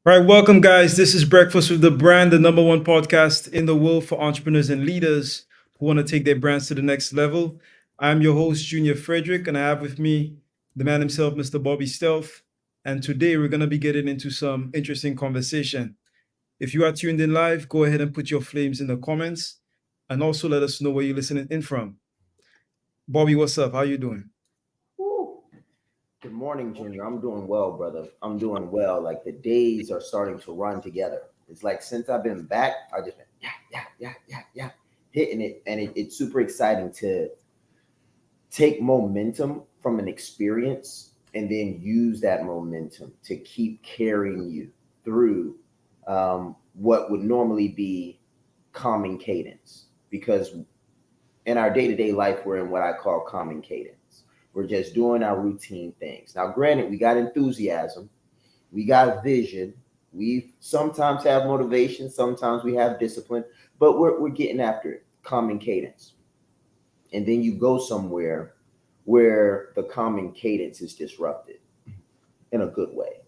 All right, welcome, guys. This is Breakfast with the Brand, the number one podcast in the world for entrepreneurs and leaders who want to take their brands to the next level. I'm your host, Junior Frederick, and I have with me the man himself, Mr. Bobby Stealth. And today we're going to be getting into some interesting conversation. If you are tuned in live, go ahead and put your flames in the comments and also let us know where you're listening in from. Bobby, what's up? How you doing? Woo. Good morning, Junior. I'm doing well, brother. I'm doing well. Like the days are starting to run together. It's like since I've been back, I just been hitting it, and it's super exciting to take momentum from an experience and then use that momentum to keep carrying you through what would normally be calming cadence. Because in our day-to-day life, we're in what I call calming cadence. We're just doing our routine things. Now, granted, we got enthusiasm, we got vision, we sometimes have motivation, sometimes we have discipline, but we're getting after it, calming cadence. And then you go somewhere where the calming cadence is disrupted in a good way.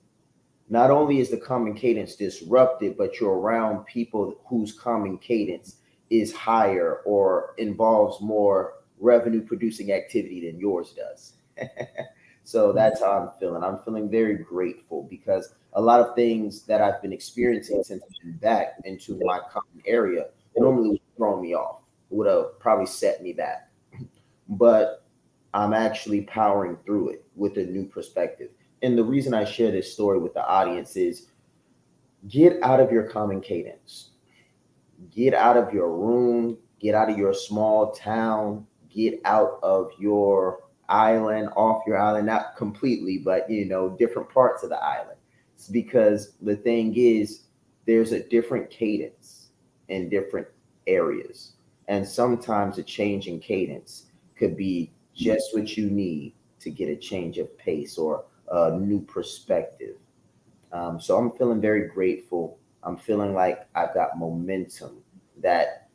Not only is the calming cadence disrupted, but you're around people whose calming cadence is higher or involves more revenue producing activity than yours does. So that's how I'm feeling. I'm feeling very grateful because a lot of things that I've been experiencing since I've been back into my common area normally would throw me off, would have probably set me back. But I'm actually powering through it with a new perspective. And the reason I share this story with the audience is get out of your common cadence. Get out of your room, get out of your small town, get out of your island, off your island, not completely, but different parts of the island. It's because the thing is, there's a different cadence in different areas. And sometimes a change in cadence could be just what you need to get a change of pace or a new perspective. So I'm feeling very grateful. I'm feeling like I've got momentum that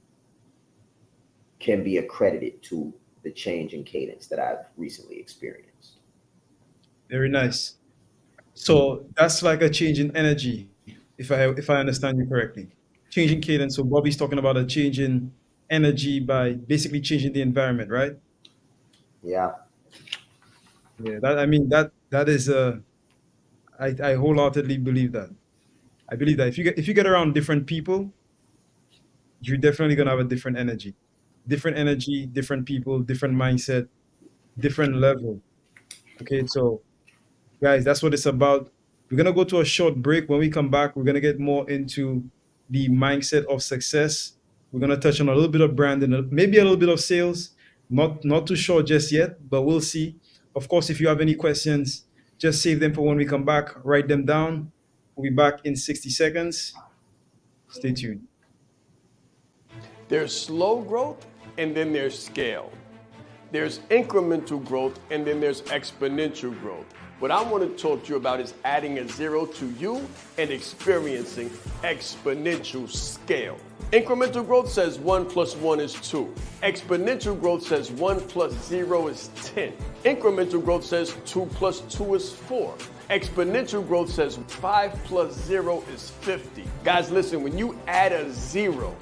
can be accredited to the change in cadence that I've recently experienced. Very nice. So that's like a change in energy, if I understand you correctly. Changing cadence. So Bobby's talking about a change in energy by basically changing the environment, right? Yeah. Yeah. That is I wholeheartedly believe that. I believe that if you get around different people, you're definitely gonna have a different energy. Different energy, different people, different mindset, different level. Okay, so guys, that's what it's about. We're gonna go to a short break. When we come back, we're gonna get more into the mindset of success. We're gonna touch on a little bit of branding, maybe a little bit of sales. Not too sure just yet, but we'll see. Of course, if you have any questions, just save them for when we come back. Write them down. We'll be back in 60 seconds. Stay tuned. There's slow growth and then there's scale. There's incremental growth and then there's exponential growth. What I want to talk to you about is adding a zero to you and experiencing exponential scale. Incremental growth says 1 plus 1 is 2. Exponential growth says 1 plus 0 is 10. Incremental growth says 2 plus 2 is 4. Exponential growth says 5 plus 0 is 50. Guys, listen, when you add a zero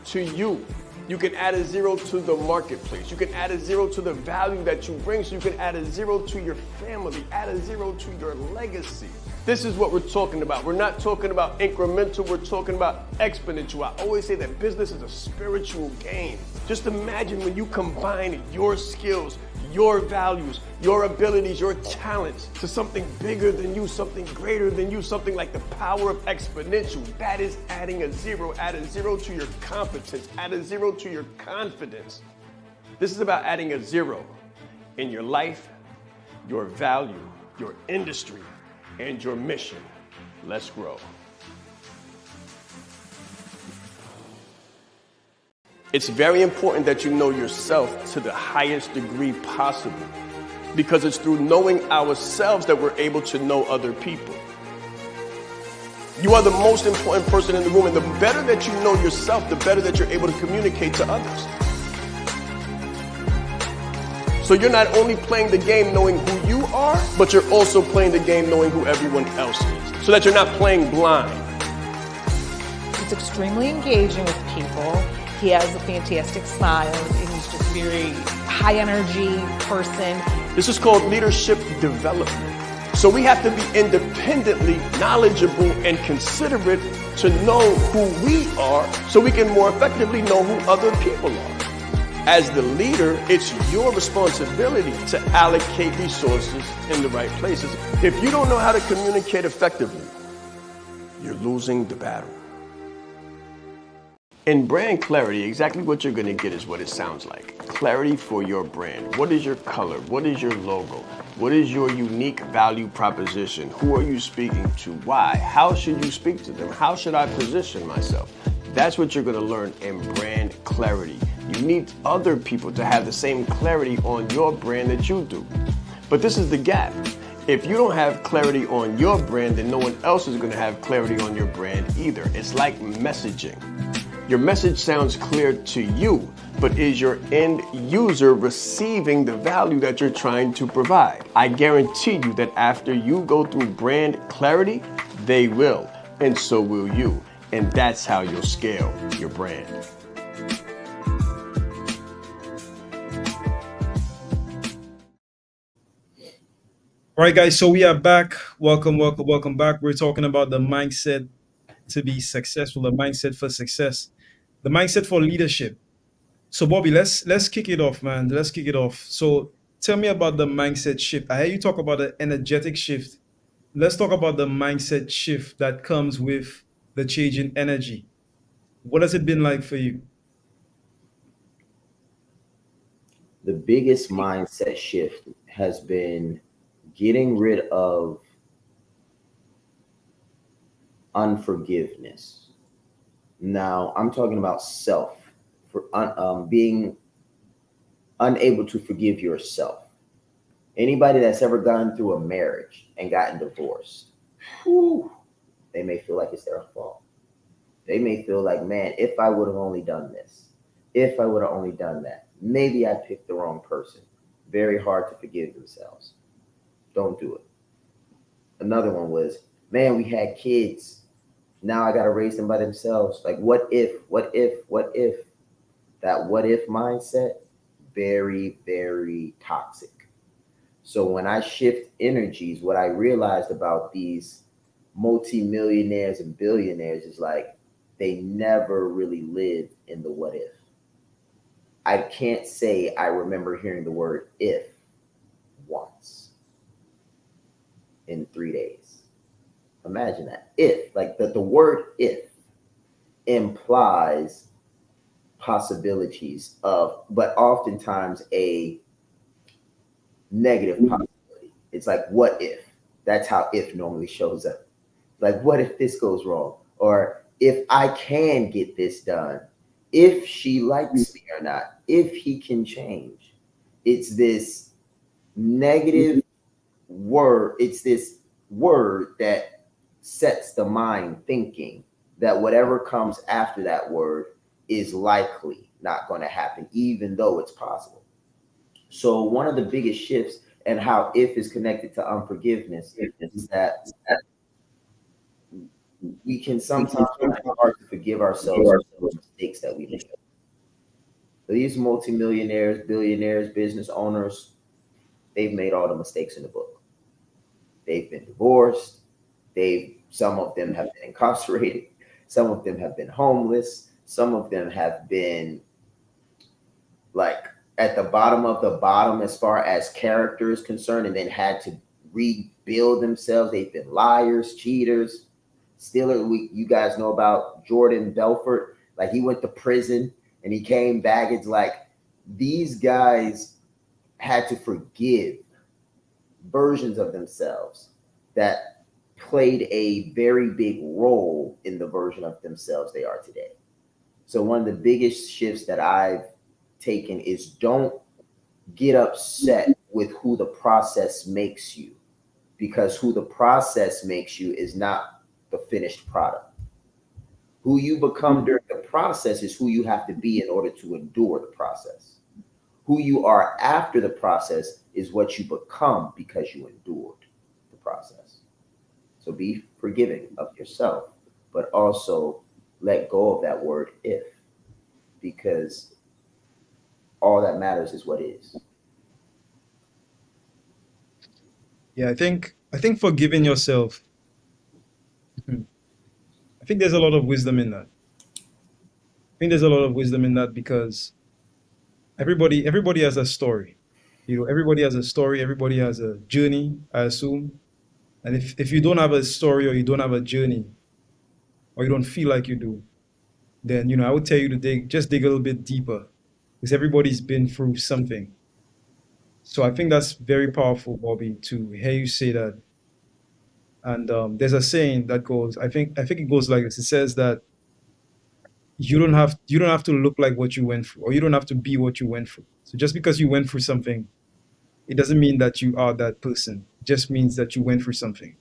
to you, you can add a zero to the marketplace. You can add a zero to the value that you bring. So you can add a zero to your family, add a zero to your legacy. This is what we're talking about. We're not talking about incremental, we're talking about exponential. I always say that business is a spiritual game. Just imagine when you combine your skills, your values, your abilities, your talents to something bigger than you, something greater than you, something like the power of exponential. That is adding a zero. Add a zero to your competence. Add a zero to your confidence. This is about adding a zero in your life, your value, your industry, and your mission. Let's grow. It's very important that you know yourself to the highest degree possible, because it's through knowing ourselves that we're able to know other people. You are the most important person in the room, and the better that you know yourself, the better that you're able to communicate to others. So you're not only playing the game knowing who you are, but you're also playing the game knowing who everyone else is, so that you're not playing blind. He's extremely engaging with people. He has a fantastic smile, and he's just very high energy person. This is called leadership development. So we have to be independently knowledgeable and considerate to know who we are, so we can more effectively know who other people are. As the leader, it's your responsibility to allocate resources in the right places. If you don't know how to communicate effectively, you're losing the battle. In brand clarity, exactly what you're going to get is what it sounds like. Clarity for your brand. What is your color? What is your logo? What is your unique value proposition? Who are you speaking to? Why? How should you speak to them? How should I position myself? That's what you're going to learn in brand clarity. You need other people to have the same clarity on your brand that you do. But this is the gap. If you don't have clarity on your brand, then no one else is going to have clarity on your brand either. It's like messaging. Your message sounds clear to you, but is your end user receiving the value that you're trying to provide? I guarantee you that after you go through brand clarity, they will, and so will you. And that's how you'll scale your brand. All right, guys. So we are back. Welcome back. We're talking about the mindset to be successful, the mindset for success, the mindset for leadership. So Bobby, let's kick it off, man. Let's kick it off. So tell me about the mindset shift. I hear you talk about the energetic shift. Let's talk about the mindset shift that comes with the change in energy. What has it been like for you? The biggest mindset shift has been getting rid of unforgiveness. Now, I'm talking about self, for being unable to forgive yourself. Anybody that's ever gone through a marriage and gotten divorced, whew, they may feel like it's their fault. They may feel like, man, if I would have only done this, if I would have only done that, maybe I picked the wrong person. Very hard to forgive themselves. Don't do it. Another one was, man, we had kids. Now I got to raise them by themselves. Like, what if? That what if mindset, very, very toxic. So when I shift energies, what I realized about these multimillionaires and billionaires is like, they never really lived in the what if. I can't say I remember hearing the word if once in 3 days. Imagine that. If, like the word if implies possibilities of, but oftentimes a negative possibility. It's like, what if? That's how if normally shows up. Like, what if this goes wrong? Or if I can get this done, if she likes me or not, if he can change. It's this negative word. It's this word that sets the mind thinking that whatever comes after that word is likely not going to happen, even though it's possible. So one of the biggest shifts and how if is connected to unforgiveness is that we can sometimes find it hard to forgive ourselves for the mistakes that we make. These multimillionaires, billionaires, business owners, they've made all the mistakes in the book. They've been divorced. Some of them have been incarcerated. Some of them have been homeless. Some of them have been like at the bottom of the bottom as far as character is concerned, and then had to rebuild themselves. They've been liars, cheaters, stealers. You guys know about Jordan Belfort. Like, he went to prison and he came back. It's like these guys had to forgive versions of themselves that played a very big role in the version of themselves they are today. So one of the biggest shifts that I've taken is don't get upset with who the process makes you, because who the process makes you is not the finished product. Who you become during the process is who you have to be in order to endure the process. Who you are after the process is what you become because you endured the process. So be forgiving of yourself, but also let go of that word if, because all that matters is what is. Yeah, I think forgiving yourself, hmm, I think there's a lot of wisdom in that. I think there's a lot of wisdom in that because everybody has a story. Everybody has a story, everybody has a journey, I assume. And if you don't have a story or you don't have a journey or you don't feel like you do, then I would tell you to dig a little bit deeper because everybody's been through something. So I think that's very powerful, Bobby, to hear you say that. And there's a saying that goes, I think it goes like this. It says that you don't have to look like what you went through, or you don't have to be what you went through. So just because you went through something, it doesn't mean that you are that person. It just means that you went through something.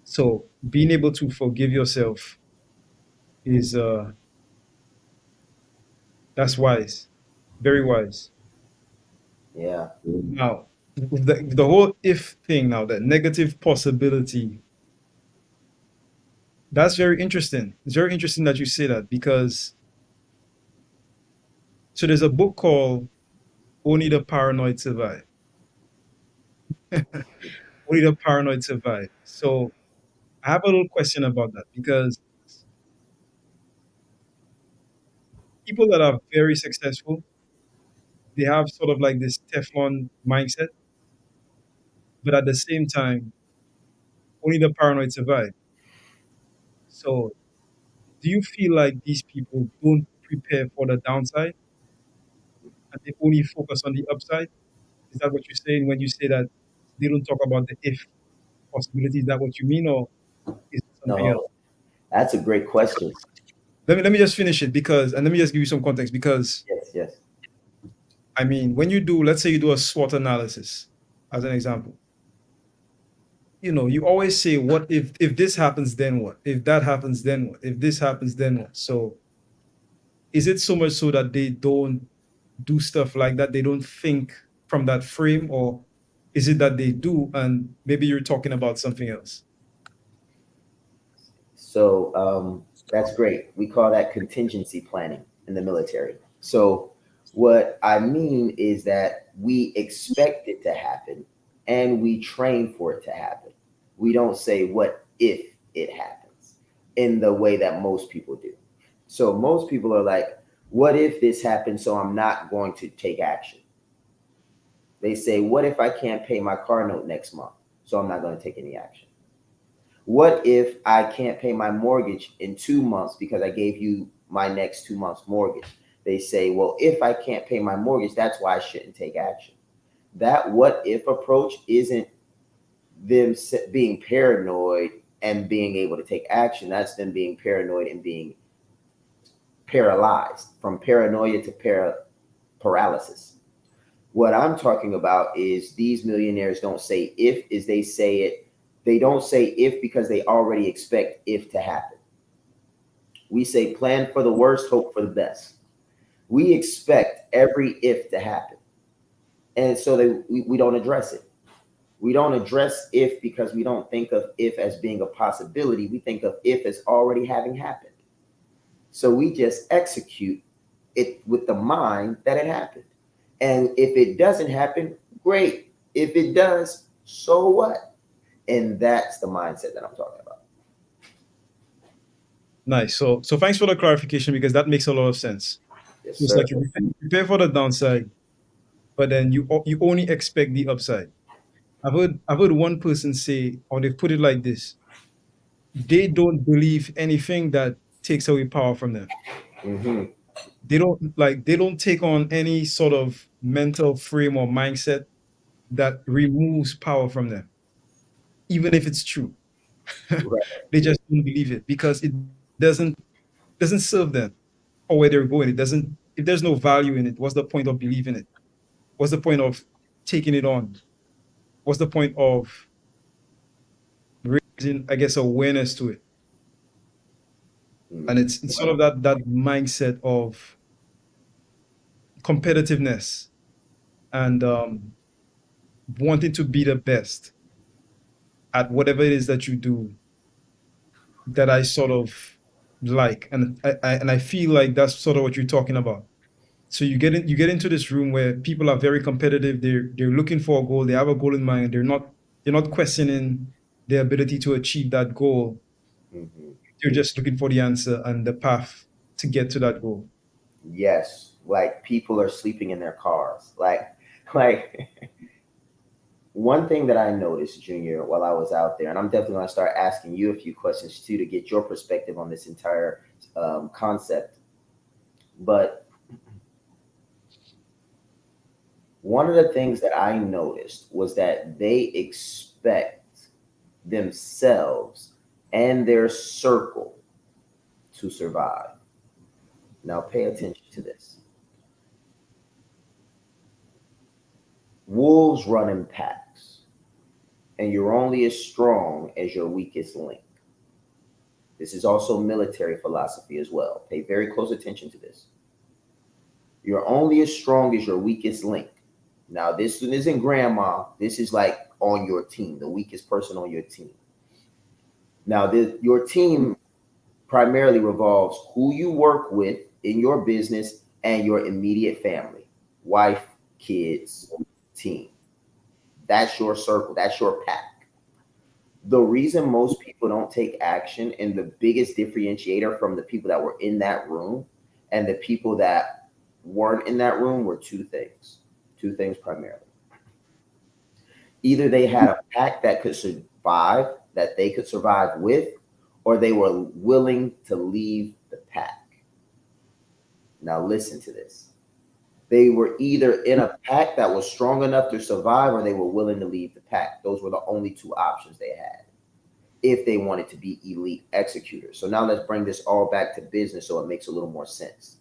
So being able to forgive yourself is that's wise, very wise. Yeah. Now, the whole if thing now, that negative possibility, that's very interesting. It's very interesting that you say that because so there's a book called Only the Paranoid Survive. Only the Paranoid Survive. So I have a little question about that because people that are very successful, they have sort of like this Teflon mindset, but at the same time, only the paranoid survive. So do you feel like these people don't prepare for the downside and they only focus on the upside? Is that what you're saying when you say that they don't talk about the if possibility? Is that what you mean, or is it something else? No, that's a great question. Let me just finish it because, and let me just give you some context because Yes, yes. I mean, when you do, let's say you do a SWOT analysis, as an example, you always say, what if this happens, then what? If that happens, then what? If this happens, then what? So is it so much so that they don't do stuff like that? They don't think from that frame, or is it that they do and maybe you're talking about something else? So that's great. We call that contingency planning in the military. So what I mean is that we expect it to happen and we train for it to happen. We don't say what if it happens in the way that most people do. So most people are like, what if this happens? So I'm not going to take action. They say, what if I can't pay my car note next month? So I'm not going to take any action. What if I can't pay my mortgage in 2 months because I gave you my next 2 months mortgage? They say, well, if I can't pay my mortgage, that's why I shouldn't take action. That what if approach isn't them being paranoid and being able to take action. That's them being paranoid and being paralyzed, from paranoia to paralysis. What I'm talking about is these millionaires don't say if is they say it. They don't say if because they already expect if to happen. We say plan for the worst, hope for the best. We expect every if to happen. And so we don't address it. We don't address if because we don't think of if as being a possibility. We think of if as already having happened. So we just execute it with the mind that it happened. And if it doesn't happen, great. If it does, so what? And that's the mindset that I'm talking about. Nice. So thanks for the clarification because that makes a lot of sense. Yes, So it's sir. like you prepare for the downside, but then you only expect the upside. I've heard one person say, or they've put it like this: they don't believe anything that takes away power from them. Mm-hmm. They don't take on any sort of mental frame or mindset that removes power from them, even if it's true. Right. They just don't believe it because it doesn't serve them or where they're going. It doesn't. If there's no value in it, what's the point of believing it? What's the point of taking it on? What's the point of raising, I guess, awareness to it? And Mm-hmm. it's sort of that mindset of competitiveness. and wanting to be the best at whatever it is that you do, that I sort of like, and I feel like that's sort of what you're talking about. So you get into this room where people are very competitive. They're looking for a goal. They have a goal in mind. They're not questioning their ability to achieve that goal. Mm-hmm. They're just looking for the answer and the path to get to that goal. Yes, like people are sleeping in their cars. Like one thing that I noticed, Junior, while I was out there, and I'm definitely going to start asking you a few questions too to get your perspective on this entire concept. But one of the things that I noticed was that they expect themselves and their circle to survive. Now, pay attention to this. Wolves run in packs, and you're only as strong as your weakest link. This is also military philosophy as well. Pay very close attention to this. You're only as strong as your weakest link. Now, this isn't grandma. This is like on your team, the weakest person on your team. Now, your team primarily revolves who you work with in your business and your immediate family, wife, kids, team. That's your circle. That's your pack. The reason most people don't take action, and the biggest differentiator from the people that were in that room and the people that weren't in that room, were two things primarily. Either they had a pack that could survive, that they could survive with, or they were willing to leave the pack. Now listen to this. They were either in a pack that was strong enough to survive, or they were willing to leave the pack. Those were the only two options they had if they wanted to be elite executors. So now let's bring this all back to business so it makes a little more sense.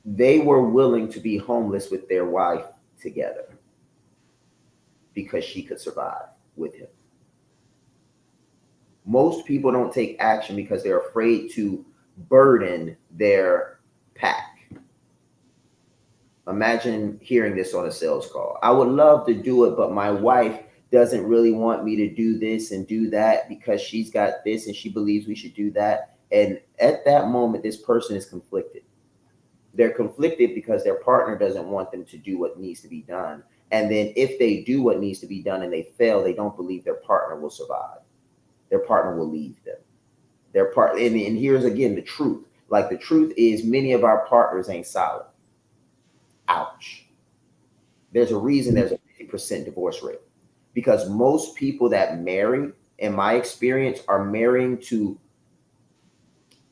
They were willing to be homeless with their wife together because she could survive with him. Most people don't take action because they're afraid to burden their pack. Imagine hearing this on a sales call. I would love to do it, but my wife doesn't really want me to do this and do that because she's got this and she believes we should do that. And at that moment, this person is conflicted. They're conflicted because their partner doesn't want them to do what needs to be done. And then if they do what needs to be done and they fail, they don't believe their partner will survive. Their partner will leave them. And here's again the truth. Like, the truth is, many of our partners ain't solid. Ouch. There's a reason there's a 50% divorce rate, because most people that marry, in my experience, are marrying to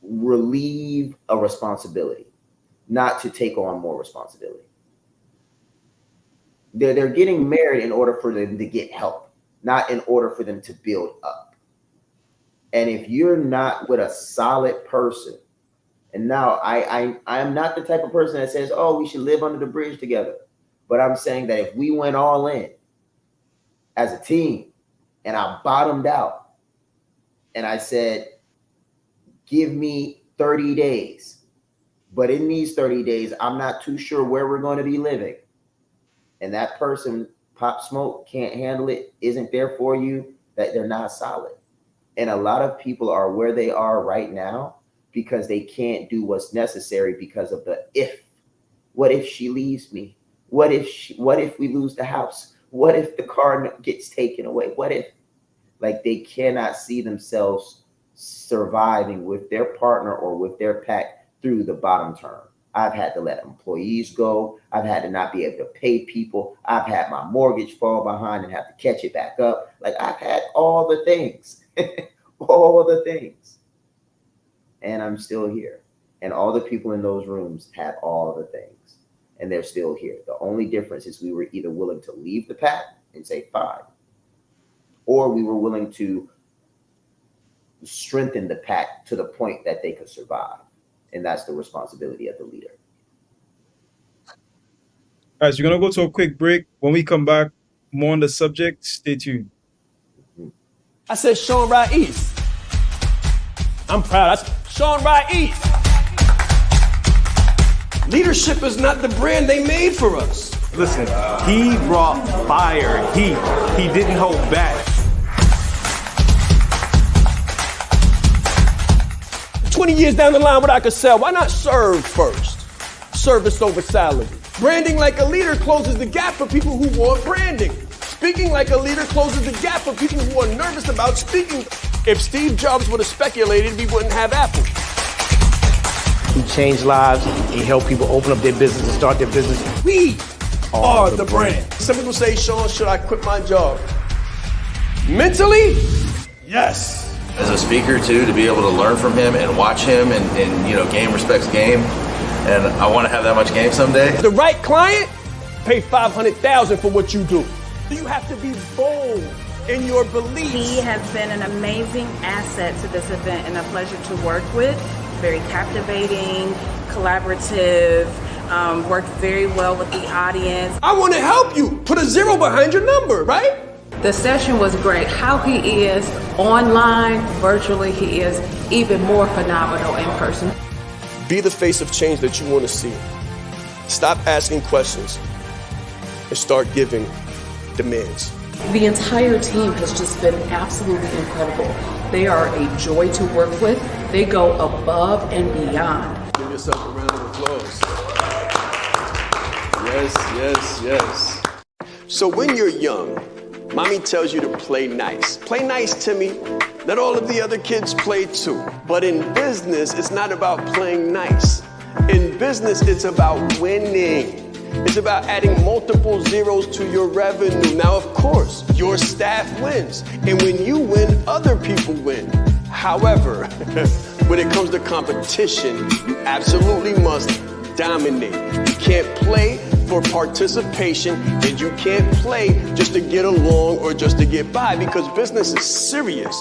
relieve a responsibility, not to take on more responsibility. They're getting married in order for them to get help, not in order for them to build up. And if you're not with a solid person, and now I am not the type of person that says, oh, we should live under the bridge together. But I'm saying that if we went all in as a team and I bottomed out and I said, give me 30 days, but in these 30 days, I'm not too sure where we're going to be living. And that person, Pop Smoke, can't handle it, isn't there for you, that they're not solid. And a lot of people are where they are right now because they can't do what's necessary because of the if. What if she leaves me? What if we lose the house? What if the car gets taken away? What if? Like, they cannot see themselves surviving with their partner or with their pack through the bottom turn. I've had to let employees go. I've had to not be able to pay people. I've had my mortgage fall behind and have to catch it back up. Like, I've had all the things, all the things. And I'm still here. And all the people in those rooms had all the things. And they're still here. The only difference is we were either willing to leave the pack and say, fine, or we were willing to strengthen the pack to the point that they could survive. And that's the responsibility of the leader. All right, so we're going to go to a quick break. When we come back, more on the subject. Stay tuned. I said Shaan ride east. I'm proud. I said Shaan ride east. Leadership is not the brand they made for us. Listen, he brought fire, heat. He didn't hold back. 20 years down the line, what I could sell, why not serve first? Service over salary. Branding like a leader closes the gap for people who want branding. Speaking like a leader closes the gap for people who are nervous about speaking. If Steve Jobs would have speculated, we wouldn't have Apple. He changed lives. He helped people open up their business and start their business. We are the brand. Some people say, Shaan, should I quit my job? Mentally, yes. As a speaker too, to be able to learn from him and watch him and game respects game. And I want to have that much game someday. The right client, pay $500,000 for what you do. You have to be bold in your beliefs. He has been an amazing asset to this event and a pleasure to work with. Very captivating, collaborative, worked very well with the audience. I want to help you. Put a 0 behind your number, right? The session was great. How he is online, virtually, he is even more phenomenal in person. Be the face of change that you want to see. Stop asking questions and start giving demands. The entire team has just been absolutely incredible. They are a joy to work with. They go above and beyond. Give yourself a round of applause. Yes, yes, yes. So when you're young, mommy tells you to play nice. Play nice, Timmy. Let all of the other kids play too. But in business, it's not about playing nice. In business, it's about winning. It's about adding multiple zeros to your revenue. Now, of course, your staff wins. And when you win, other people win. However, when it comes to competition, you absolutely must dominate. You can't play for participation, and you can't play just to get along or just to get by, because business is serious.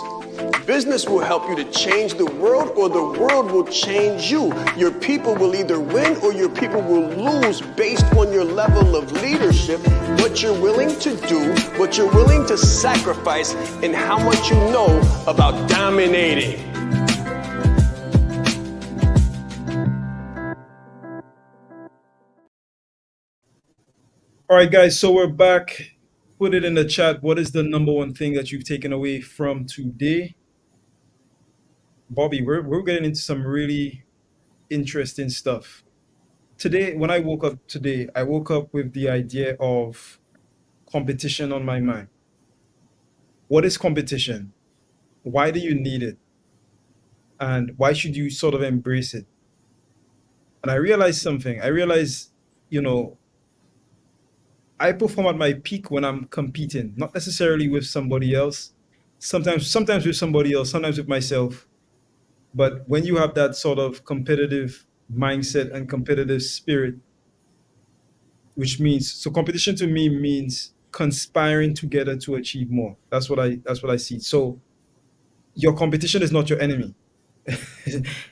Business will help you to change the world, or the world will change you. Your people will either win or your people will lose based on your level of leadership, what you're willing to do, what you're willing to sacrifice, and how much you know about dominating. All right, guys, so we're back. Put it in the chat. What is the number one thing that you've taken away from today? Bobby, we're getting into some really interesting stuff. Today, when I woke up today, I woke up with the idea of competition on my mind. What is competition? Why do you need it? And why should you sort of embrace it? And I realized something. I realized, I perform at my peak when I'm competing, not necessarily with somebody else. Sometimes with somebody else, sometimes with myself. But when you have that sort of competitive mindset and competitive spirit, which means, so competition to me means conspiring together to achieve more. That's what I see. So your competition is not your enemy.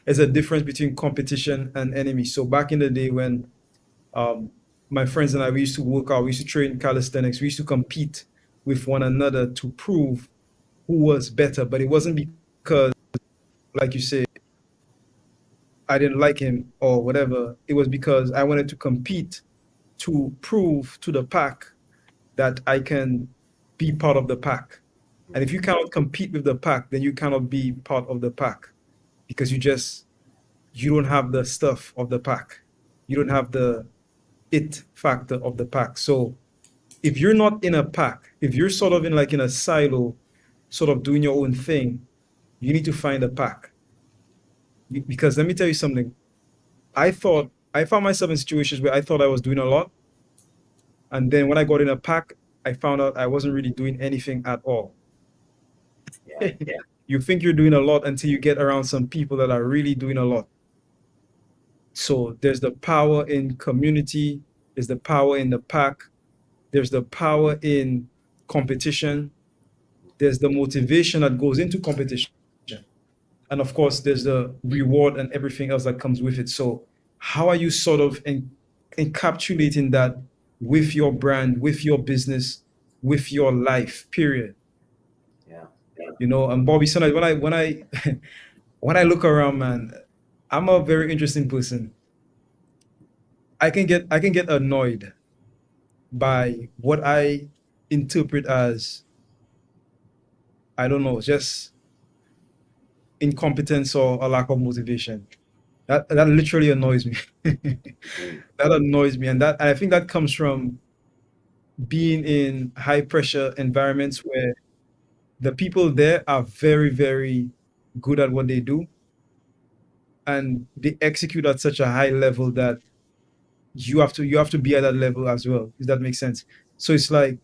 There's a difference between competition and enemy. So back in the day when my friends and I, we used to work out, we used to train calisthenics, we used to compete with one another to prove who was better. But it wasn't because, like you say, I didn't like him or whatever. It was because I wanted to compete to prove to the pack that I can be part of the pack. And if you cannot compete with the pack, then you cannot be part of the pack, because you don't have the stuff of the pack. You don't have the it factor of the pack. So if you're not in a pack, if you're sort of in a silo, sort of doing your own thing, you need to find a pack. Because let me tell you something. I found myself in situations where I thought I was doing a lot. And then when I got in a pack, I found out I wasn't really doing anything at all. Yeah. You think you're doing a lot until you get around some people that are really doing a lot. So there's the power in community, there's the power in the pack, there's the power in competition, there's the motivation that goes into competition. And of course, there's the reward and everything else that comes with it. So how are you sort of encapsulating that with your brand, with your business, with your life, period? Yeah. And Bobby, sometimes when I when I look around, man, I'm a very interesting person. I can get annoyed by what I interpret as, I don't know, just incompetence or a lack of motivation. That literally annoys me. Mm, That annoys me, and I think that comes from being in high pressure environments where the people there are very, very good at what they do, and they execute at such a high level that you have to be at that level as well. Does that make sense? So it's like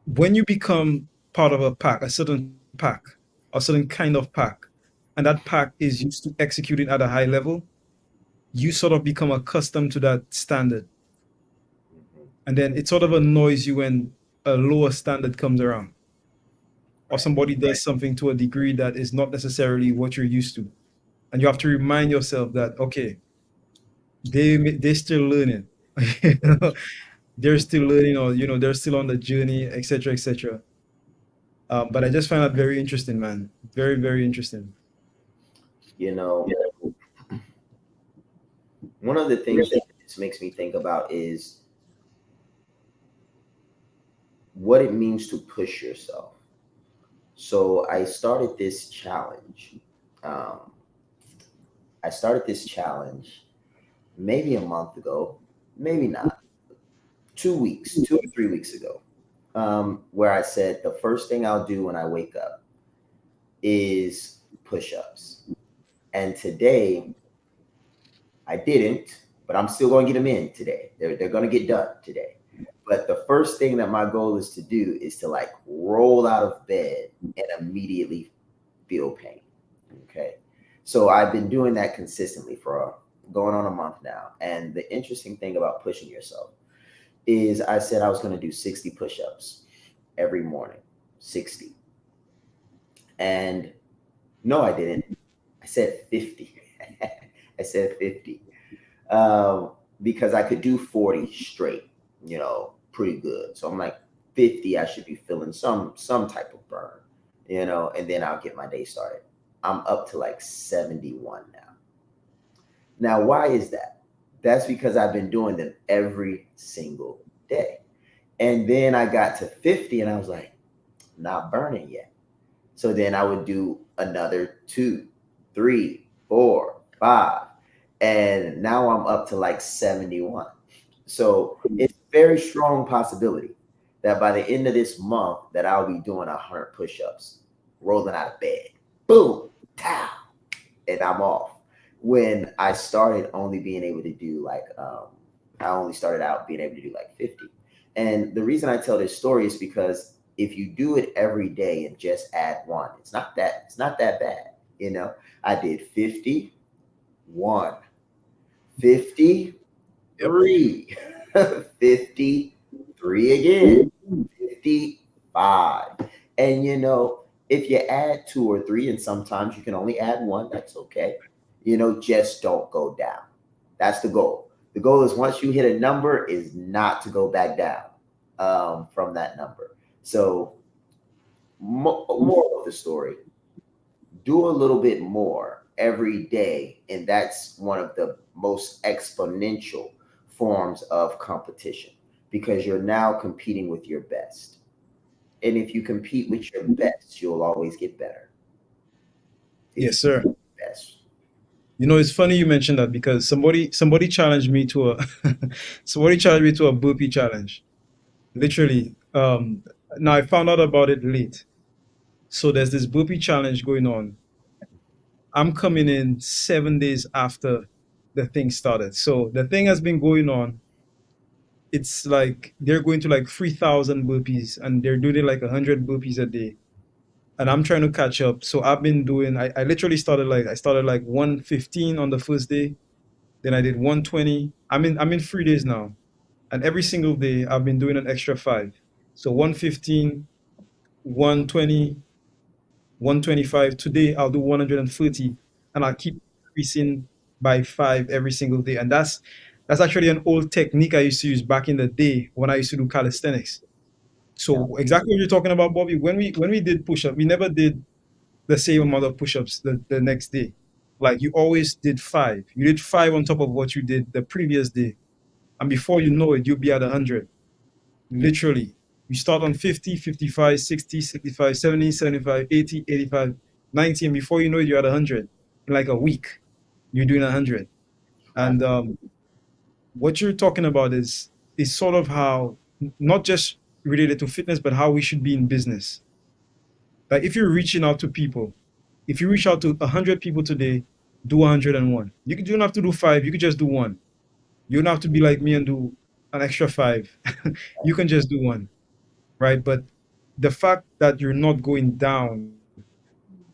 when you become part of a pack, a certain pack, a certain kind of pack, and that pack is used to executing at a high level, you sort of become accustomed to that standard. mhm. And then it sort of annoys you when a lower standard comes around, or Right. somebody does something to a degree that is not necessarily what you're used to. And you have to remind yourself that, okay, they're still learning. You know, they're still learning, or they're still on the journey, etc., etc. But I just find that very interesting, man. Very, very interesting. You know, one of the things that this makes me think about is what it means to push yourself. So Um, I started this challenge maybe a month ago, maybe not, 2 weeks, 2 or 3 weeks ago, where I said the first thing I'll do when I wake up is push ups. And today I didn't, but I'm still going to get them in today. They're going to get done today. But the first thing that my goal is to do is to like roll out of bed and immediately feel pain. Okay. So I've been doing that consistently for going on a month now. And the interesting thing about pushing yourself is I said I was going to do 60 push ups every morning, 60. And no, I didn't. I said 50. I said 50, because I could do 40 straight, pretty good. So I'm like 50, I should be feeling some type of burn, and then I'll get my day started. I'm up to like 71 now. Now, why is that? That's because I've been doing them every single day. And then I got to 50 and I was like, not burning yet. So then I would do another two, three, four, five. And now I'm up to like 71. So it's a very strong possibility that by the end of this month that I'll be doing 100 push-ups, rolling out of bed. Boom, pow, and I'm off. When I started only being able to do like, I only started out being able to do like 50. And the reason I tell this story is because if you do it every day and just add one, it's not that bad. I did 50, one, Yep. 53, 53 again, 55. And if you add two or three, and sometimes you can only add one, that's okay. Just don't go down. That's the goal. The goal is once you hit a number is not to go back down, from that number. So more of the story, do a little bit more every day. And that's one of the most exponential forms of competition because you're now competing with your best. And if you compete with your best, you'll always get better. If Yes, you sir. best. It's funny you mentioned that because somebody challenged me to a somebody challenged me to a burpee challenge. Literally. Now I found out about it late. So there's this burpee challenge going on. I'm coming in 7 days after the thing started. So the thing has been going on. It's like they're going to like 3,000 burpees and they're doing like 100 burpees a day. And I'm trying to catch up. So I've been doing, I literally started like 115 on the first day. Then I did 120. I'm in 3 days now. And every single day I've been doing an extra five. So 115, 120, 125. Today I'll do 130 and I'll keep increasing by five every single day. And that's actually an old technique I used to use back in the day when I used to do calisthenics. Yeah. So exactly what you're talking about, Bobby. When we did push up, we never did the same amount of push-ups the next day. Like you always did five. You did five on top of what you did the previous day. And before you know it, you'll be at 100. Literally. You start on 50, 55, 60, 65, 70, 75, 80, 85, 90. And before you know it, you're at 100. In like a week, you're doing 100. And what you're talking about is sort of how, not just related to fitness, but how we should be in business. Like if you're reaching out to people, if you reach out to 100 people today, do 101. You don't have to do five. You could just do one. You don't have to be like me and do an extra five. You can just do one, right? But the fact that you're not going down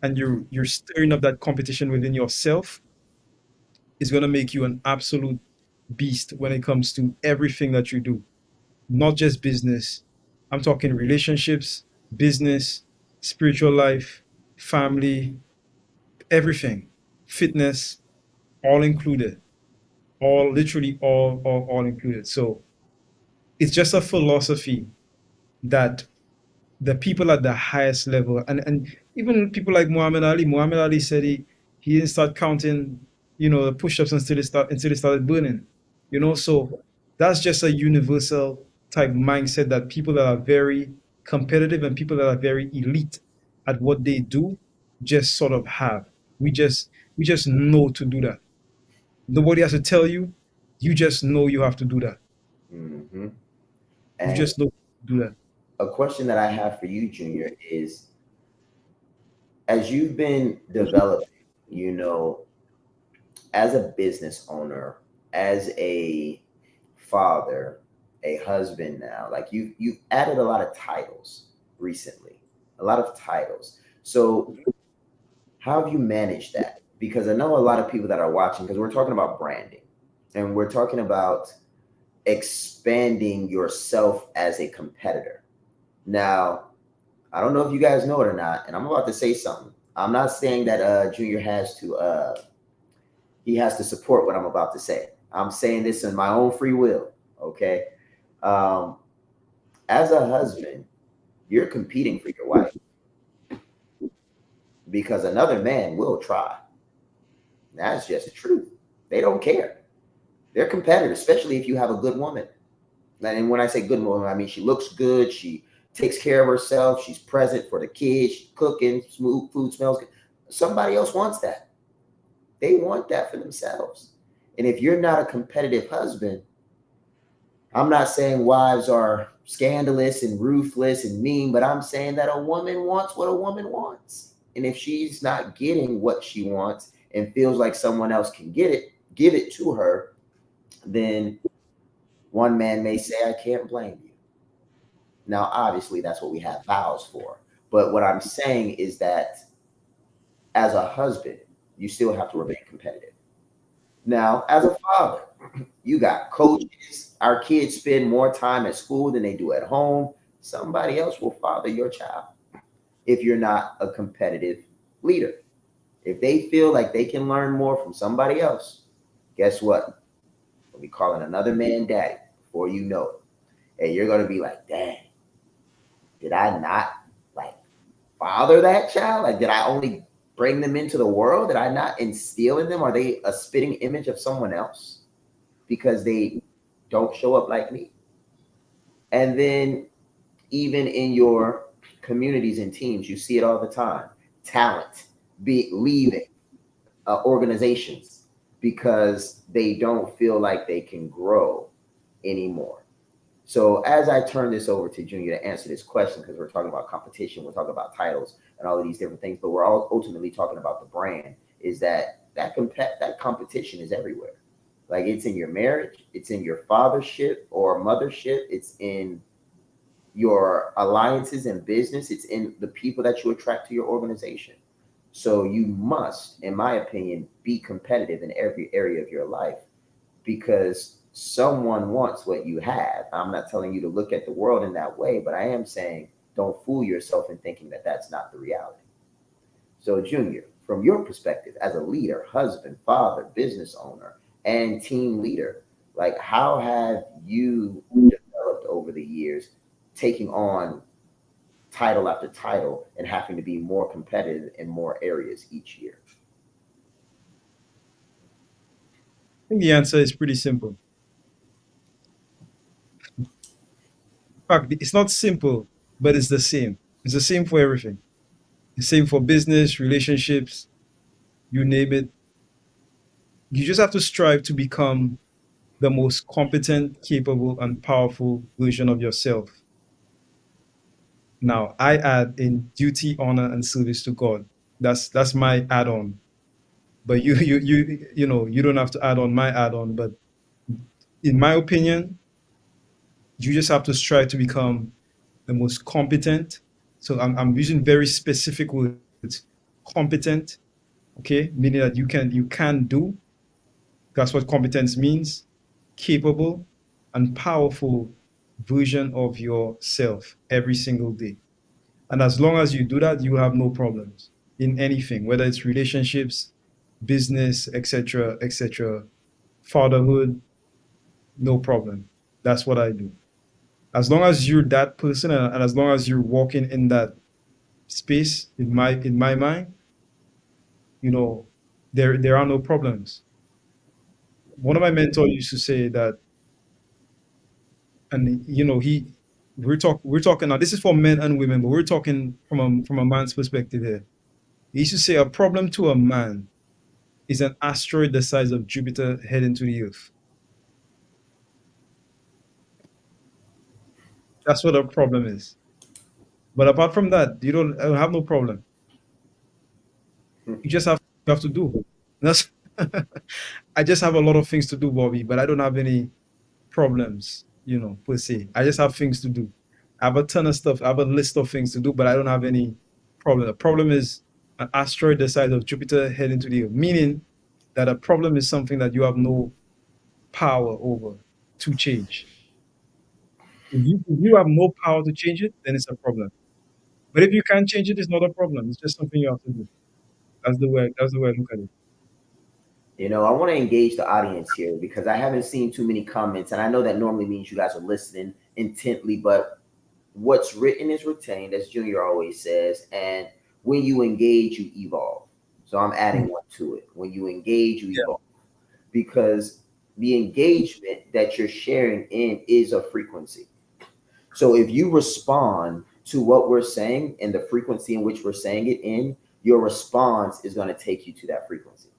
and you're stirring up that competition within yourself is going to make you an absolute beast when it comes to everything that you do, not just business. I'm talking relationships, business, spiritual life, family, everything, fitness, all included, all literally all included. So it's just a philosophy that the people at the highest level, and even people like Muhammad Ali said he didn't start counting, the push-ups until he started burning. So that's just a universal type mindset that people that are very competitive and people that are very elite at what they do just sort of have. We just know to do that. Nobody has to tell you. You just know you have to do that. Hmm. You And just know to do that. a question that I have for you, Junior, is as you've been developing, you know, as a business owner, as a father, a husband now, like you've added a lot of titles recently, a lot of titles. So how have you managed that? Because I know a lot of people that are watching, because we're talking about branding and we're talking about expanding yourself as a competitor. Now, I don't know if you guys know it or not, and I'm about to say something. I'm not saying that Junior has to support what I'm about to say. I'm saying this in my own free will. Okay. Um, as a husband, you're competing for your wife because another man will try. That's just the truth. They don't care. They're competitors, especially if you have a good woman. And when I say good woman, I mean she looks good, she takes care of herself, she's present for the kids, she's cooking, smooth food smells good. Somebody else wants that. They want that for themselves. And if you're not a competitive husband, I'm not saying wives are scandalous and ruthless and mean, but I'm saying that a woman wants what a woman wants. And if she's not getting what she wants and feels like someone else can get it, give it to her, then one man may say, I can't blame you. Now, obviously, that's what we have vows for. But what I'm saying is that as a husband, you still have to remain competitive. Now, as a father, you got coaches. Our kids spend more time at school than they do at home. Somebody else will father your child if you're not a competitive leader. If they feel like they can learn more from somebody else, guess what? We'll be calling another man daddy before you know it. And you're going to be like, dang, did I not like father that child? Like, did I only bring them into the world? Did I not instill in them? Are they a spitting image of someone else because they don't show up like me? And then even in your communities and teams, you see it all the time. Talent be leaving organizations because they don't feel like they can grow anymore. So as I turn this over to Junior to answer this question, because we're talking about competition, we're talking about titles and all of these different things, but we're all ultimately talking about the brand, is that competition is everywhere. Like it's in your marriage, it's in your fathership or mothership, it's in your alliances and business, it's in the people that you attract to your organization. So you must, in my opinion, be competitive in every area of your life because someone wants what you have. I'm not telling you to look at the world in that way, but I am saying don't fool yourself in thinking that that's not the reality. So, Junior, from your perspective as a leader, husband, father, business owner, and team leader, like how have you developed over the years taking on title after title and having to be more competitive in more areas each year? think the answer is pretty simple. In fact, it's not simple, but it's the same. It's the same for everything. The same for business, relationships, you name it. You just have to strive to become the most competent, capable, and powerful version of yourself. Now, I add in duty, honor, and service to God. That's my add-on. But you don't have to add on my add-on. But in my opinion, you just have to strive to become the most competent. So I'm using very specific words. Competent, okay, meaning that you can do. That's what competence means. Capable and powerful version of yourself every single day. And as long as you do that, you have no problems in anything, whether it's relationships, business, etc., etc., fatherhood, no problem. That's what I do. As long as you're that person, and as long as you're walking in that space, in my mind, you know, there are no problems. One of my mentors used to say that, and we're talking now. This is for men and women, but we're talking from a man's perspective here. He used to say a problem to a man is an asteroid the size of Jupiter heading to the Earth. That's what a problem is. But apart from that, I don't have no problem. You just have to do. That's I just have a lot of things to do, Bobby, but I don't have any problems, per se. I just have things to do. I have a ton of stuff. I have a list of things to do, but I don't have any problem. The problem is an asteroid the size of Jupiter heading to the Earth, meaning that a problem is something that you have no power over to change. If you have no power to change it, then it's a problem. But if you can't change it, it's not a problem. It's just something you have to do. That's the way I look at it. I want to engage the audience here because I haven't seen too many comments, and I know that normally means you guys are listening intently, but what's written is retained, as Junior always says. And when you engage, you evolve. So I'm adding one to it. When you engage, you Yeah. evolve because the engagement that you're sharing in is a frequency. So if you respond to what we're saying and the frequency in which we're saying it in, your response is going to take you to that frequency.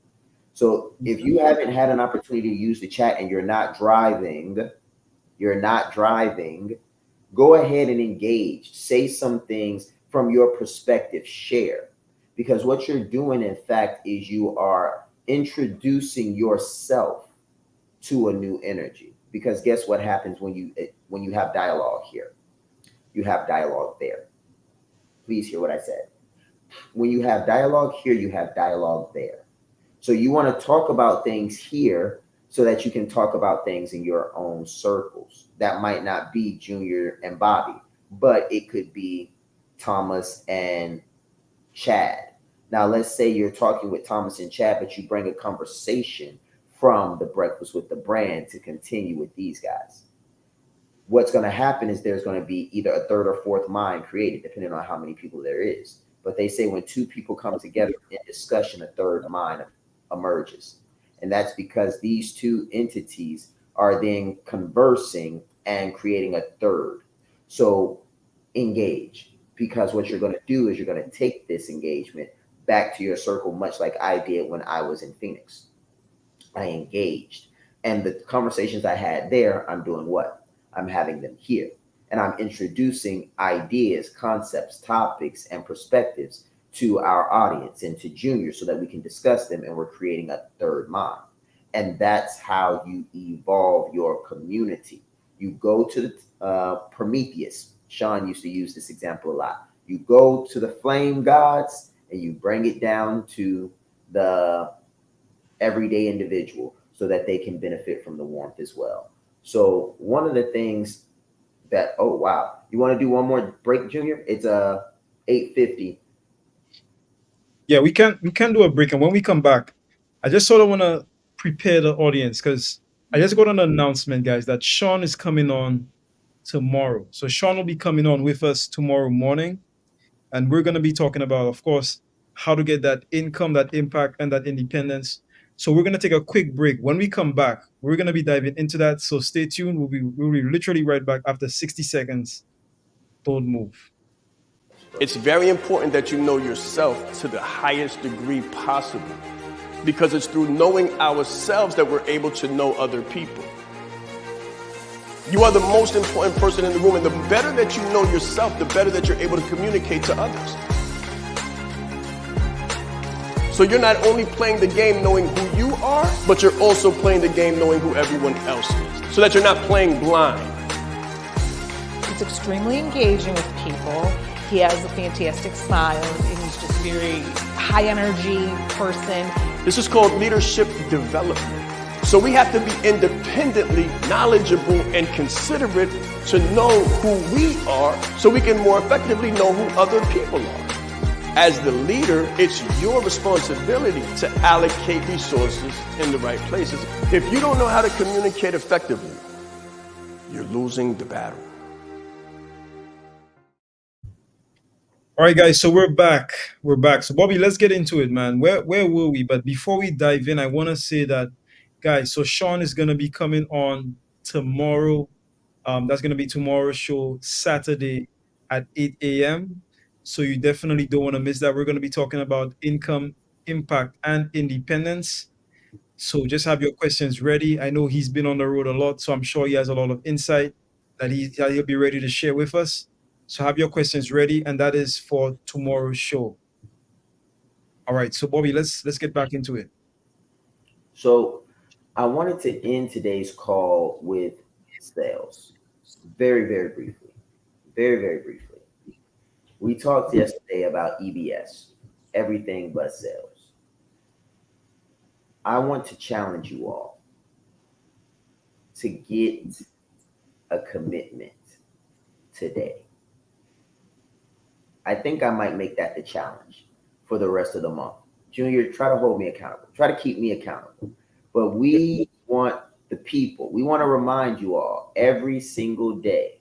So if you haven't had an opportunity to use the chat and you're not driving, go ahead and engage. Say some things from your perspective, share. Because what you're doing, in fact, is you are introducing yourself to a new energy. Because guess what happens when you have dialogue here? You have dialogue there. Please hear what I said. When you have dialogue here, you have dialogue there. So you want to talk about things here so that you can talk about things in your own circles. That might not be Junior and Bobby, but it could be Thomas and Chad. Now, let's say you're talking with Thomas and Chad, but you bring a conversation from the Breakfast with the Brand to continue with these guys. What's going to happen is there's going to be either a third or fourth mind created, depending on how many people there is. But they say when two people come together in discussion, a third mind emerges. And that's because these two entities are then conversing and creating a third. So engage, because what you're going to do is you're going to take this engagement back to your circle, much like I did when I was in Phoenix. I engaged. And the conversations I had there, I'm doing what? I'm having them here. And I'm introducing ideas, concepts, topics, and perspectives to our audience and to Junior so that we can discuss them, and we're creating a third mind. And that's how you evolve your community. You go to the Prometheus. Shaan used to use this example a lot. You go to the flame gods and you bring it down to the everyday individual so that they can benefit from the warmth as well. So one of the things that, oh wow, you want to do one more break, Junior? It's 8:50. Yeah, we can do a break, and when we come back, I just sort of want to prepare the audience because I just got an announcement, guys, that Shaan is coming on tomorrow. So Shaan will be coming on with us tomorrow morning, and we're going to be talking about, of course, how to get that income, that impact, and that independence So we're going to take a quick break. When we come back, we're going to be diving into that. So stay tuned. We'll be literally right back after 60 seconds. Don't move. It's very important that you know yourself to the highest degree possible, because it's through knowing ourselves that we're able to know other people. You are the most important person in the room, and the better that you know yourself, the better that you're able to communicate to others. So you're not only playing the game knowing who you are, but you're also playing the game knowing who everyone else is, so that you're not playing blind. He's extremely engaging with people. He has a fantastic smile, and he's just very high energy person. This is called leadership development. So we have to be independently knowledgeable and considerate to know who we are, so we can more effectively know who other people are. As the leader, it's your responsibility to allocate resources in the right places. If you don't know how to communicate effectively, you're losing the battle. All right, guys. So we're back. We're back. So Bobby, let's get into it, man. Where were we? But before we dive in, I want to say that, guys. So Shaan is gonna be coming on tomorrow. That's gonna be tomorrow's show, Saturday at 8 a.m. So you definitely don't want to miss that. We're gonna be talking about income, impact, and independence. So just have your questions ready. I know he's been on the road a lot, so I'm sure he has a lot of insight that he'll be ready to share with us. So have your questions ready, and that is for tomorrow's show. All right, so Bobby, let's get back into it. So I wanted to end today's call with sales. Very, very briefly. Very, very briefly. We talked yesterday about EBS, everything but sales. I want to challenge you all to get a commitment today. I think I might make that the challenge for the rest of the month. Junior, try to hold me accountable. Try to keep me accountable. But we want the people, we want to remind you all every single day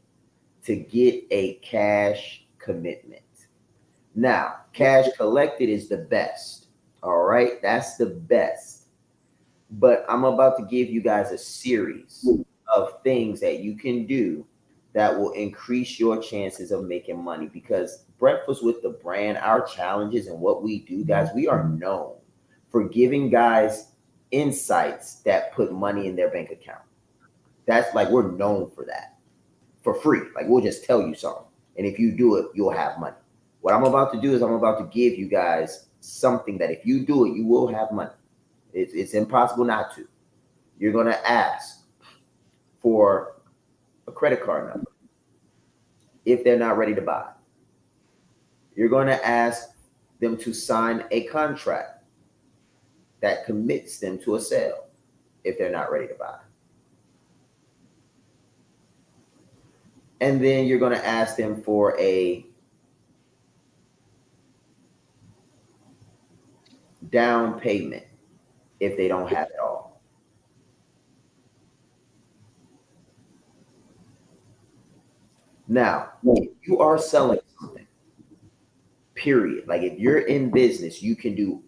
to get a cash commitment. Now, cash collected is the best. All right, that's the best. But I'm about to give you guys a series of things that you can do that will increase your chances of making money, because Breakfast with the Brand, our challenges and what we do, guys, we are known for giving guys insights that put money in their bank account. That's like, we're known for that for free. Like, we'll just tell you something, and if you do it, you'll have money. What I'm about to do is I'm about to give you guys something that if you do it, you will have money. It's impossible not to. You're going to ask for a credit card number if they're not ready to buy. You're going to ask them to sign a contract that commits them to a sale if they're not ready to buy. And then you're going to ask them for a down payment if they don't have it all. Now, if you are selling something, period, like if you're in business, you can do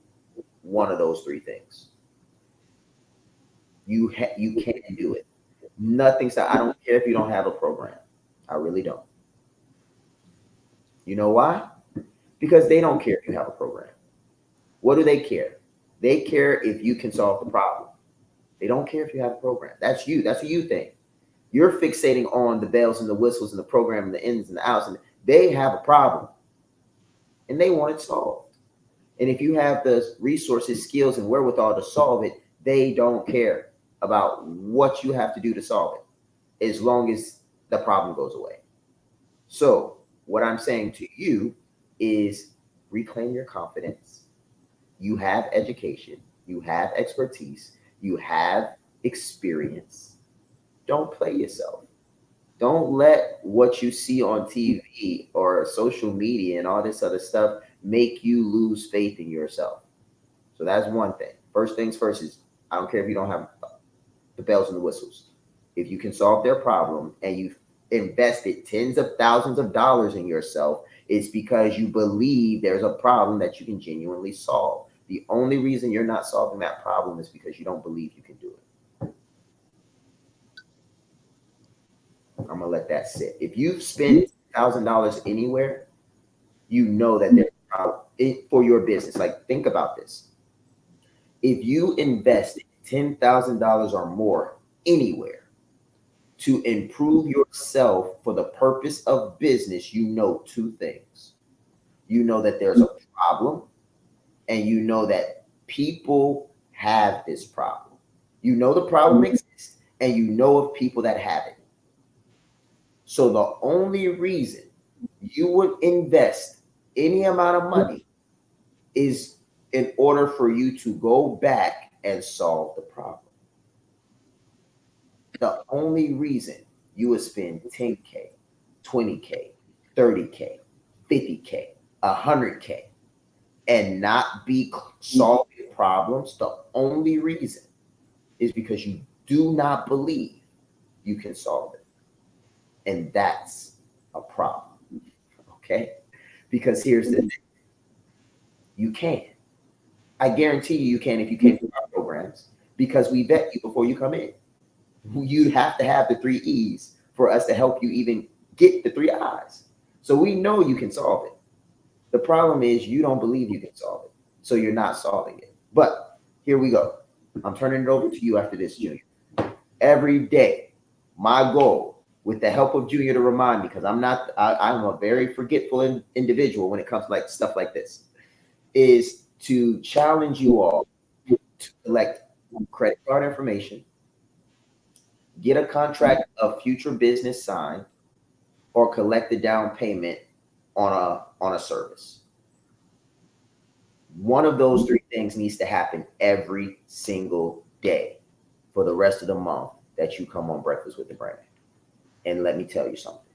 one of those three things. You can do it. Nothing. I don't care if you don't have a program. I really don't. You know why? Because they don't care if you have a program. What do they care? They care if you can solve the problem. They don't care if you have a program. That's you. That's a you thing. You're fixating on the bells and the whistles and the program and the ins and the outs, and they have a problem and they want it solved. And if you have the resources, skills, and wherewithal to solve it, they don't care about what you have to do to solve it, as long as the problem goes away. So what I'm saying to you is reclaim your confidence. You have education, you have expertise, you have experience. Don't play yourself. Don't let what you see on TV or social media and all this other stuff make you lose faith in yourself. So that's one thing. First things first is, I don't care if you don't have the bells and the whistles. If you can solve their problem and you've invested tens of thousands of dollars in yourself, it's because you believe there's a problem that you can genuinely solve. The only reason you're not solving that problem is because you don't believe you can do it. I'm going to let that sit. If you've spent $1,000 anywhere, you know that there's a problem for your business. Like, think about this. If you invest $10,000 or more anywhere to improve yourself for the purpose of business, you know two things. You know that there's a problem, and you know that people have this problem. You know the problem exists, and you know of people that have it. So the only reason you would invest any amount of money is in order for you to go back and solve the problem. The only reason you would spend 10K, 20K, 30K, 50K, 100K, and not be solving problems, the only reason is because you do not believe you can solve it. And that's a problem. Okay? Because here's the thing. You can. I guarantee you can if you came through our programs, because we vet you before you come in. You have to have the 3 E's for us to help you even get the 3 I's. So we know you can solve it. The problem is you don't believe you can solve it. So you're not solving it. But here we go. I'm turning it over to you after this, Junior. Every day, my goal, with the help of Junior to remind me, because I'm a very forgetful individual when it comes to like stuff like this, is to challenge you all to collect credit card information, get a contract of future business signed, or collect the down payment on a service. One of those 3 things needs to happen every single day for the rest of the month that you come on Breakfast with the Brand. And let me tell you something.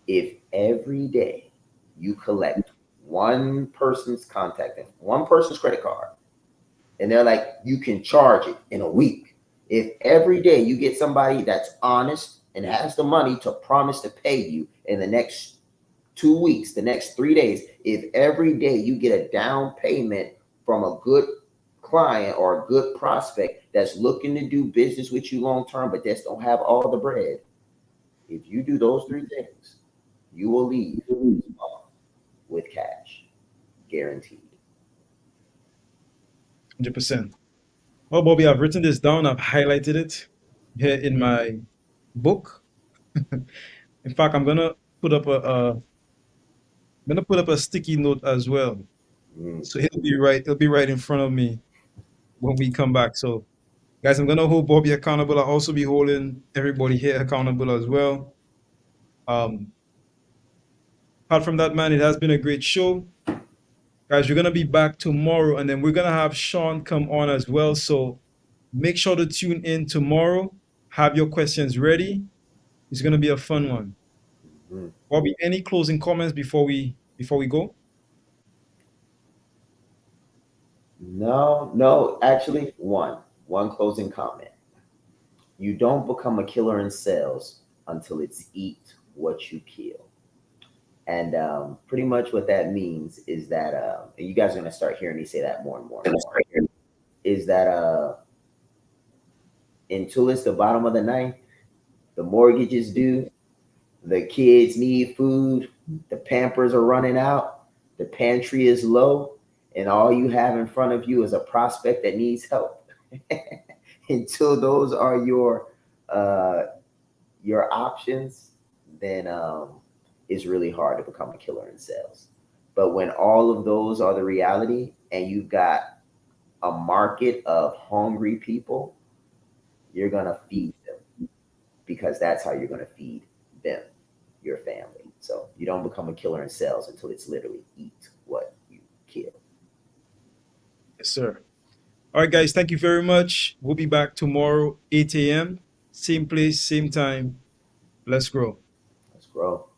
If every day you collect one person's one person's credit card, and they're like, you can charge it in a week. If every day you get somebody that's honest and has the money to promise to pay you in the next 2 weeks, the next 3 days, if every day you get a down payment from a good client or a good prospect that's looking to do business with you long term, but just don't have all the bread, if you do those 3 things, you will leave with cash, guaranteed. 100%. Well, Bobby, I've written this down. I've highlighted it here in my book. In fact, I'm gonna put up a sticky note as well. So it'll be right in front of me when we come back. So guys, I'm gonna hold Bobby accountable. I'll also be holding everybody here accountable as well. Apart from that, man, it has been a great show. Guys, we're gonna be back tomorrow, and then we're gonna have Shaan come on as well. So make sure to tune in tomorrow. Have your questions ready. It's gonna be a fun one. Bobby, any closing comments before we go? No, actually, one closing comment. You don't become a killer in sales until it's eat what you kill. And pretty much what that means is that, and you guys are going to start hearing me say that more and more, is that until it's the bottom of the ninth, the mortgage is due, the kids need food, the Pampers are running out, the pantry is low, and all you have in front of you is a prospect that needs help. Until those are your options, then it's really hard to become a killer in sales. But when all of those are the reality, and you've got a market of hungry people, you're gonna feed them, because that's how you're gonna feed them, your family. So you don't become a killer in sales until it's literally eat what you kill. Yes, sir. All right, guys, thank you very much. We'll be back tomorrow, 8 a.m. Same place, same time. Let's grow. Let's grow.